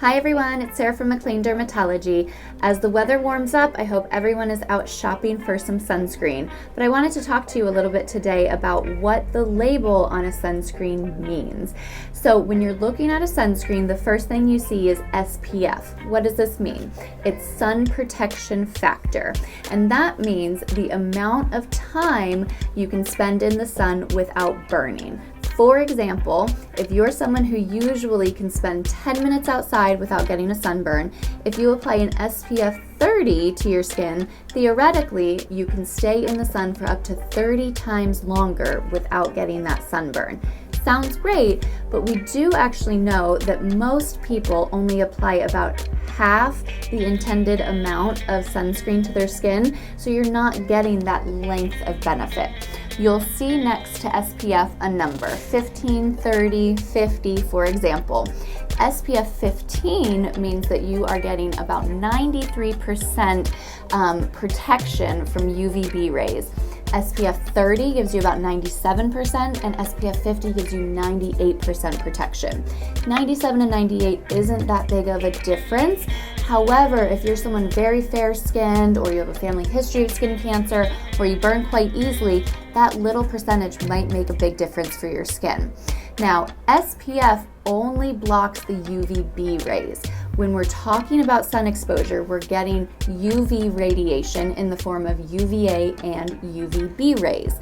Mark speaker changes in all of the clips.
Speaker 1: Hi everyone, it's Sarah from McLean Dermatology. As the weather warms up, I hope everyone is out shopping for some sunscreen. But I wanted to talk to you a little bit today about what the label on a sunscreen means. So when you're looking at a sunscreen, the first thing you see is SPF. What does this mean? It's sun protection factor. And that means the amount of time you can spend in the sun without burning. For example, if you're someone who usually can spend 10 minutes outside without getting a sunburn, if you apply an SPF 30 to your skin, theoretically, you can stay in the sun for up to 30 times longer without getting that sunburn. Sounds great, but we do actually know that most people only apply about half the intended amount of sunscreen to their skin, so you're not getting that length of benefit. You'll see next to SPF a number, 15, 30, 50, for example. SPF 15 means that you are getting about 93% protection from UVB rays. SPF 30 gives you about 97%, and SPF 50 gives you 98% protection. 97 and 98 isn't that big of a difference. However, if you're someone very fair-skinned, or you have a family history of skin cancer, or you burn quite easily, that little percentage might make a big difference for your skin. Now, SPF only blocks the UVB rays. When we're talking about sun exposure, we're getting UV radiation in the form of UVA and UVB rays.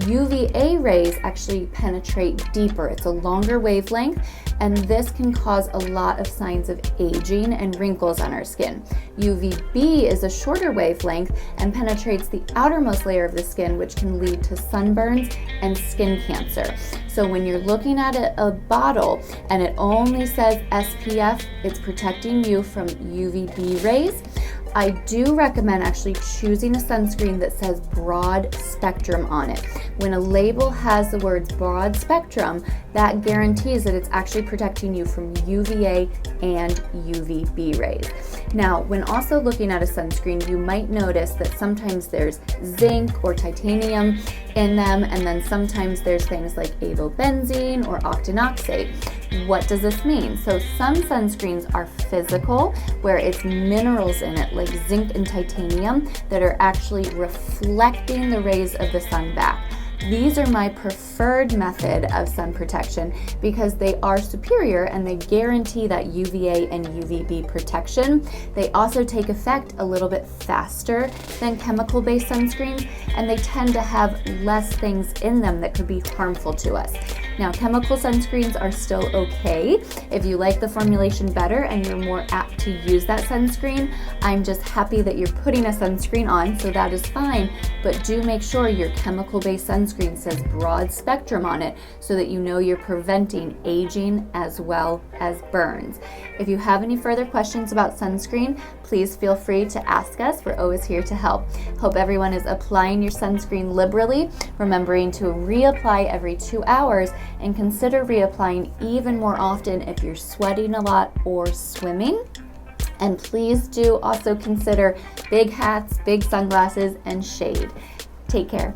Speaker 1: UVA rays actually penetrate deeper. It's a longer wavelength, and this can cause a lot of signs of aging and wrinkles on our skin. UVB is a shorter wavelength and penetrates the outermost layer of the skin, which can lead to sunburns and skin cancer. So when you're looking at a bottle and it only says SPF, it's protecting you from UVB rays. I do recommend actually choosing a sunscreen that says broad spectrum on it. When a label has the words broad spectrum, that guarantees that it's actually protecting you from UVA and UVB rays. Now, when also looking at a sunscreen, you might notice that sometimes there's zinc or titanium in them, and then sometimes there's things like avobenzene or octinoxate. What does this mean? So some sunscreens are physical, where it's minerals in it like zinc and titanium that are actually reflecting the rays of the sun back. These are my preferred method of sun protection because they are superior and they guarantee that UVA and UVB protection. They also take effect a little bit faster than chemical-based sunscreens, and they tend to have less things in them that could be harmful to us. Now, chemical sunscreens are still okay. If you like the formulation better and you're more apt to use that sunscreen, I'm just happy that you're putting a sunscreen on, so that is fine. But do make sure your chemical-based sunscreen says broad spectrum on it so that you know you're preventing aging as well as burns. If you have any further questions about sunscreen, please feel free to ask us. We're always here to help. Hope everyone is applying your sunscreen liberally, remembering to reapply every 2 hours, and consider reapplying even more often if you're sweating a lot or swimming. And please do also consider big hats, big sunglasses, and shade. Take care.